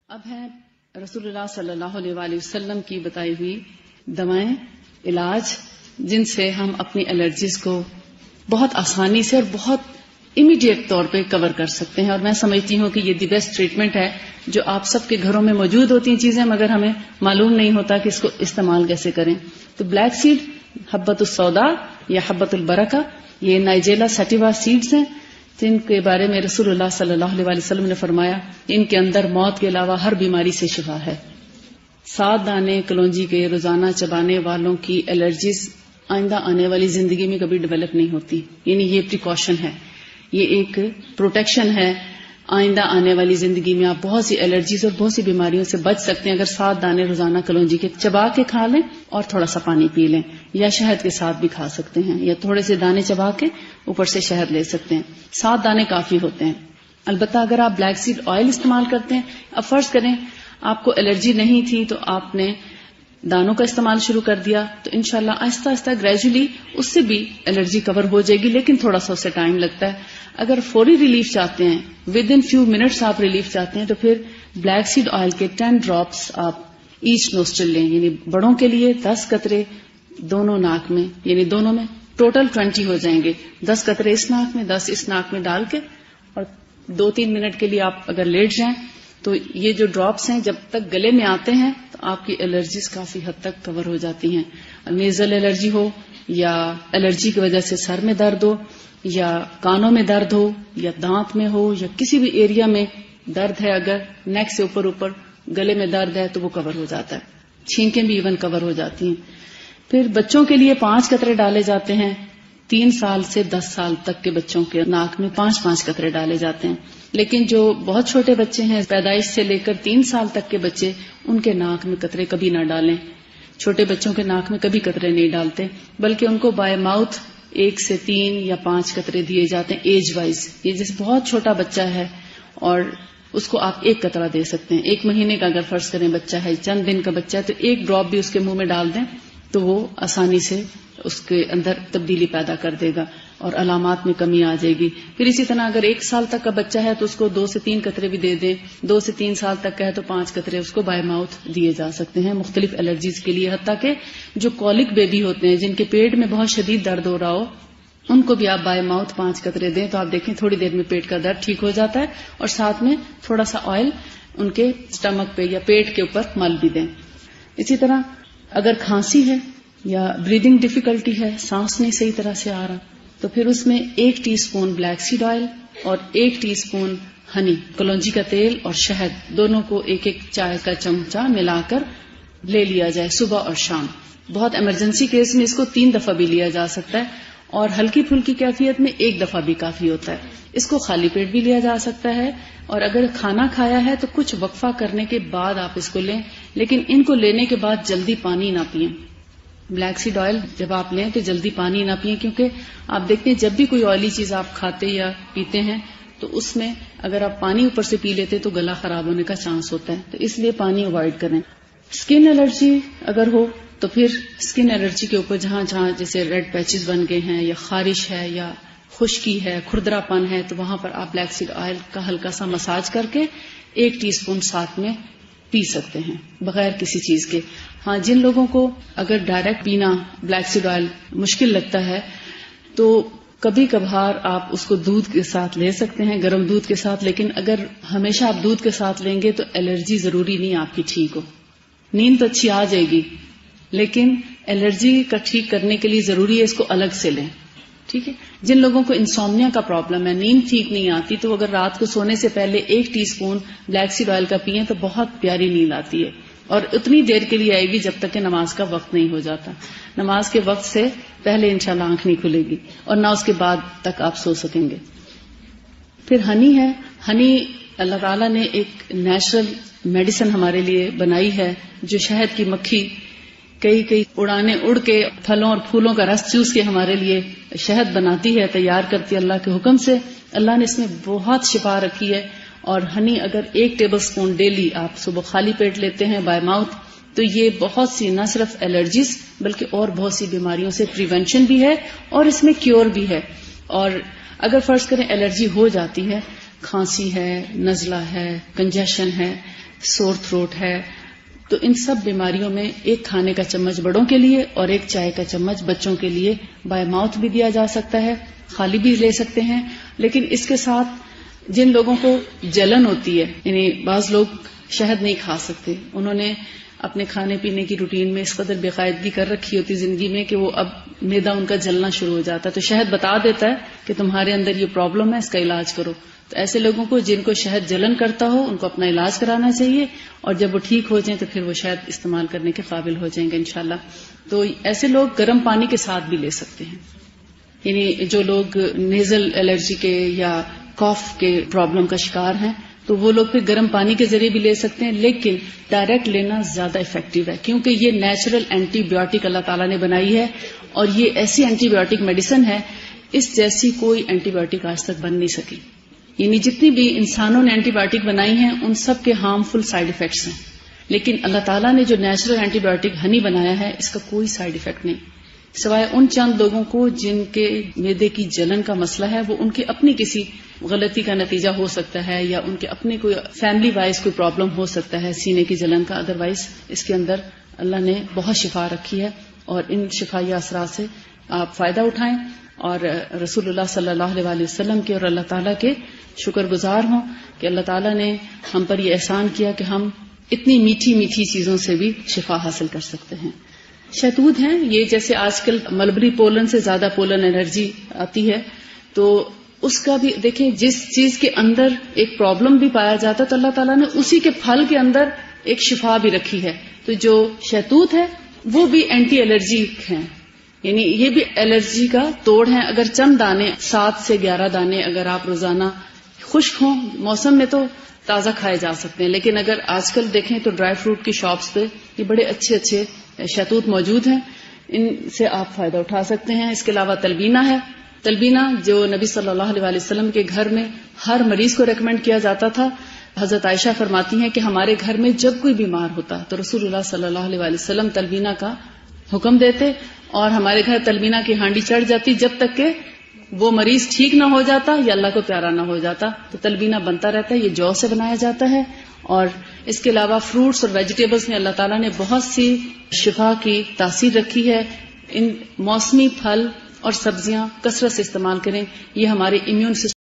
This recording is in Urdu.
اب ہیں رسول اللہ صلی اللہ علیہ وآلہ وسلم کی بتائی ہوئی دوائیں، علاج جن سے ہم اپنی الرجیز کو بہت آسانی سے اور بہت امیڈیٹ طور پہ کور کر سکتے ہیں. اور میں سمجھتی ہوں کہ یہ دی بیسٹ ٹریٹمنٹ ہے جو آپ سب کے گھروں میں موجود ہوتی ہیں چیزیں، مگر ہمیں معلوم نہیں ہوتا کہ اس کو استعمال کیسے کریں. تو بلیک سیڈ، حبۃ السودا یا حبۃ البرکہ، یہ نائجیلا سیٹیوا سیڈز ہیں جن کے بارے میں رسول اللہ صلی اللہ علیہ وآلہ وسلم نے فرمایا ان کے اندر موت کے علاوہ ہر بیماری سے شفا ہے. 7 دانے کلونجی کے روزانہ چبانے والوں کی الرجیز آئندہ آنے والی زندگی میں کبھی ڈیولپ نہیں ہوتی. یعنی یہ پریکاشن ہے، یہ ایک پروٹیکشن ہے. آئندہ آنے والی زندگی میں آپ بہت سی الرجیز اور بہت سی بیماریوں سے بچ سکتے ہیں اگر 7 دانے روزانہ کلونجی کے چبا کے کھا لیں اور تھوڑا سا پانی پی لیں، یا شہد کے ساتھ بھی کھا سکتے ہیں، یا تھوڑے سے دانے چبا کے اوپر سے شہد لے سکتے ہیں. 7 دانے کافی ہوتے ہیں. البتہ اگر آپ بلیک سیڈ آئل استعمال کرتے ہیں، اب فرض کریں آپ کو الرجی نہیں تھی تو آپ نے دانوں کا استعمال شروع کر دیا، تو انشاءاللہ آہستہ آہستہ گریجولی اس سے بھی الرجی کور ہو جائے گی، لیکن تھوڑا سا اس سے ٹائم لگتا ہے. اگر فوری ریلیف چاہتے ہیں، ود ان فیو منٹس آپ ریلیف چاہتے ہیں، تو پھر بلیک سیڈ آئل کے 10 ڈراپس آپ ایچ نوسٹل لیں. یعنی بڑوں کے لیے 10 قطرے دونوں ناک میں، یعنی دونوں میں ٹوٹل 20 ہو جائیں گے. 10 قطرے اس ناک میں، 10 اس ناک میں ڈال کے، اور 2-3 منٹ کے لیے آپ اگر لیٹ جائیں تو یہ جو ڈراپس ہیں جب تک گلے میں آتے ہیں تو آپ کی الرجیز کافی حد تک کور ہو جاتی ہیں. نیزل الرجی ہو، یا الرجی کی وجہ سے سر میں درد ہو، یا کانوں میں درد ہو، یا دانت میں ہو، یا کسی بھی ایریا میں درد ہے، اگر نیک سے اوپر گلے میں درد ہے تو وہ کور ہو جاتا ہے. چھینکیں بھی ایون کور ہو جاتی ہیں. پھر بچوں کے لیے 5 قطرے ڈالے جاتے ہیں. 3 سال سے 10 سال تک کے بچوں کے ناک میں 5-5 قطرے ڈالے جاتے ہیں. لیکن جو بہت چھوٹے بچے ہیں، پیدائش سے لے کر 3 سال تک کے بچے، ان کے ناک میں قطرے کبھی نہ ڈالیں. چھوٹے بچوں کے ناک میں کبھی قطرے نہیں ڈالتے، بلکہ ان کو بائی ماؤتھ 1 سے 3 یا 5 قطرے دیے جاتے ہیں ایج وائز. یہ جیسے بہت چھوٹا بچہ ہے اور اس کو آپ 1 قطرہ دے سکتے ہیں. 1 مہینے کا اگر فرض کریں بچہ ہے، چند دن کا بچہ ہے، تو 1 ڈراپ بھی اس کے منہ میں ڈال دیں تو وہ آسانی سے اس کے اندر تبدیلی پیدا کر دے گا اور علامات میں کمی آ جائے گی. پھر اسی طرح اگر 1 سال تک کا بچہ ہے تو اس کو 2 سے 3 قطرے بھی دے دیں. 2 سے 3 سال تک کا ہے تو 5 قطرے اس کو بائی ماؤتھ دیے جا سکتے ہیں مختلف الرجیز کے لیے. حتیٰ کہ جو کولک بیبی ہوتے ہیں، جن کے پیٹ میں بہت شدید درد ہو رہا ہو، ان کو بھی آپ بائی ماؤتھ 5 قطرے دیں تو آپ دیکھیں تھوڑی دیر میں پیٹ کا درد ٹھیک ہو جاتا ہے. اور ساتھ میں تھوڑا سا آئل ان کے اسٹمک پہ یا پیٹ کے اوپر مل بھی دیں. اسی طرح اگر کھانسی ہے یا بریدنگ ڈیفیکلٹی ہے، سانس نہیں صحیح طرح سے آ رہا، تو پھر اس میں 1 T spoon black seed oil اور 1 ٹی اسپون ہنی، کلونجی کا تیل اور شہد، دونوں کو 1 چائے کا چمچہ ملا کر لے لیا جائے صبح اور شام. بہت ایمرجنسی کیس میں اس کو 3 دفعہ بھی لیا جا سکتا ہے، اور ہلکی پھلکی کیفیت میں 1 دفعہ بھی کافی ہوتا ہے. اس کو خالی پیٹ بھی لیا جا سکتا ہے، اور اگر کھانا کھایا ہے تو کچھ وقفہ کرنے کے بعد آپ اس کو لیں، لیکن ان کو لینے کے بعد جلدی پانی نہ پئیں. بلیک سیڈ آئل جب آپ لیں تو جلدی پانی نہ پئیں، کیونکہ آپ دیکھتے ہیں جب بھی کوئی آئلی چیز آپ کھاتے یا پیتے ہیں تو اس میں اگر آپ پانی اوپر سے پی لیتے تو گلا خراب ہونے کا چانس ہوتا ہے. تو اس لیے پانی اوائڈ کریں. اسکن الرجی اگر ہو تو پھر اسکن الرجی کے اوپر جہاں جیسے ریڈ پیچز بن گئے ہیں، یا خارش ہے، یا خشکی ہے، کھردرا پن ہے، تو وہاں پر آپ بلیک سیڈ آئل کا ہلکا سا مساج کر کے 1 ٹی اسپون ساتھ میں پی سکتے ہیں بغیر کسی چیز کے. ہاں، جن لوگوں کو اگر ڈائریکٹ پینا بلیک سیڈ آئل مشکل لگتا ہے تو کبھی کبھار آپ اس کو دودھ کے ساتھ لے سکتے ہیں، گرم دودھ کے ساتھ. لیکن اگر ہمیشہ آپ دودھ کے ساتھ لیں گے تو الرجی ضروری نہیں آپ کی ٹھیک ہو. نیند تو اچھی آ جائے گی، لیکن الرجی کا ٹھیک کرنے کے لیے ضروری ہے اس کو الگ سے لیں. ٹھیک ہے. جن لوگوں کو انسومنیا کا پرابلم ہے، نیند ٹھیک نہیں آتی، تو اگر رات کو سونے سے پہلے 1 T spoon black seed oil کا پئیں تو بہت پیاری نیند آتی ہے، اور اتنی دیر کے لیے آئے گی جب تک کہ نماز کا وقت نہیں ہو جاتا. نماز کے وقت سے پہلے انشاءاللہ آنکھ نہیں کھلے گی، اور نہ اس کے بعد تک آپ سو سکیں گے. پھر ہنی ہے. ہنی اللہ تعالیٰ نے ایک نیچرل میڈیسن ہمارے لیے بنائی ہے، جو شہد کی مکھی کئی اڑانے اڑ کے پھلوں اور پھولوں کا رس چوس کے ہمارے لیے شہد بناتی ہے، تیار کرتی ہے اللہ کے حکم سے. اللہ نے اس میں بہت شفا رکھی ہے. اور ہنی اگر 1 ٹیبل اسپون ڈیلی آپ صبح خالی پیٹ لیتے ہیں بائی ماؤتھ، تو یہ بہت سی نہ صرف الرجیز بلکہ اور بہت سی بیماریوں سے پریونشن بھی ہے اور اس میں کیور بھی ہے. اور اگر فرض کریں الرجی ہو جاتی ہے، کھانسی ہے، نزلہ ہے، کنجیشن ہے، سور تھروٹ ہے، تو ان سب بیماریوں میں ایک کھانے کا چمچ بڑوں کے لیے اور ایک چائے کا چمچ بچوں کے لیے بائی ماؤتھ بھی دیا جا سکتا ہے، خالی بھی لے سکتے ہیں. لیکن اس کے ساتھ جن لوگوں کو جلن ہوتی ہے، یعنی بعض لوگ شہد نہیں کھا سکتے، انہوں نے اپنے کھانے پینے کی روٹین میں اس قدر بے قاعدگی کر رکھی ہوتی زندگی میں کہ وہ اب معدہ ان کا جلنا شروع ہو جاتا ہے، تو شہد بتا دیتا ہے کہ تمہارے اندر یہ پرابلم ہے، اس کا علاج کرو. تو ایسے لوگوں کو جن کو شہد جلن کرتا ہو ان کو اپنا علاج کرانا چاہیے، اور جب وہ ٹھیک ہو جائیں تو پھر وہ شہد استعمال کرنے کے قابل ہو جائیں گے انشاءاللہ. تو ایسے لوگ گرم پانی کے ساتھ بھی لے سکتے ہیں، یعنی جو لوگ نیزل الرجی کے یا کاف کے پرابلم کا شکار ہیں تو وہ لوگ پھر گرم پانی کے ذریعے بھی لے سکتے ہیں، لیکن ڈائریکٹ لینا زیادہ افیکٹو ہے کیونکہ یہ نیچرل اینٹی بایوٹک اللہ تعالیٰ نے بنائی ہے، اور یہ ایسی اینٹی بایوٹک میڈیسن ہے اس جیسی کوئی اینٹی بایوٹک آج تک بن نہیں سکی. یعنی جتنی بھی انسانوں نے اینٹی بایوٹک بنائی ہیں ان سب کے ہارمفل سائیڈ ایفیکٹس ہیں، لیکن اللہ تعالیٰ نے جو نیچرل اینٹی بایوٹک ہنی بنایا ہے اس کا کوئی سائیڈ ایفیکٹ نہیں، سوائے ان چند لوگوں کو جن کے معدے کی جلن کا مسئلہ ہے، وہ ان کی اپنی کسی غلطی کا نتیجہ ہو سکتا ہے یا ان کے اپنے کوئی فیملی وائز کوئی پرابلم ہو سکتا ہے سینے کی جلن کا. ادروائز اس کے اندر اللہ نے بہت شفا رکھی ہے، اور ان شفائی اثرات سے آپ فائدہ اٹھائیں اور رسول اللہ صلی اللہ علیہ وسلم کے اور اللہ تعالیٰ کے شکر گزار ہوں کہ اللہ تعالیٰ نے ہم پر یہ احسان کیا کہ ہم اتنی میٹھی میٹھی چیزوں سے بھی شفا حاصل کر سکتے ہیں. شہتوت ہیں یہ، جیسے آج کل ملبری پولن سے زیادہ پولن الرجی آتی ہے، تو اس کا بھی دیکھیں جس چیز کے اندر ایک پرابلم بھی پایا جاتا ہے تو اللہ تعالیٰ نے اسی کے پھل کے اندر ایک شفا بھی رکھی ہے. تو جو شہتوت ہے وہ بھی اینٹی الرجیک ہیں، یعنی یہ بھی الرجی کا توڑ ہے. اگر چند دانے 7 سے 11 دانے اگر آپ روزانہ خشک ہوں، موسم میں تو تازہ کھائے جا سکتے ہیں، لیکن اگر آج کل دیکھیں تو ڈرائی فروٹ کی شاپس پہ یہ بڑے اچھے اچھے شہتوت موجود ہیں، ان سے آپ فائدہ اٹھا سکتے ہیں. اس کے علاوہ تلبینہ ہے، تلبینہ جو نبی صلی اللہ علیہ وسلم کے گھر میں ہر مریض کو ریکمینڈ کیا جاتا تھا. حضرت عائشہ فرماتی ہیں کہ ہمارے گھر میں جب کوئی بیمار ہوتا تو رسول اللہ صلی اللہ علیہ وسلم تلبینہ کا حکم دیتے، اور ہمارے گھر تلبینہ کی ہانڈی چڑھ جاتی جب تک کہ وہ مریض ٹھیک نہ ہو جاتا یا اللہ کو پیارا نہ ہو جاتا. تو تلبینہ بنتا رہتا ہے، یہ جو سے بنایا جاتا ہے. اور اس کے علاوہ فروٹس اور ویجیٹیبلس میں اللہ تعالیٰ نے بہت سی شفا کی تاثیر رکھی ہے. ان موسمی پھل اور سبزیاں کثرت سے استعمال کریں، یہ ہمارے امیون سسٹم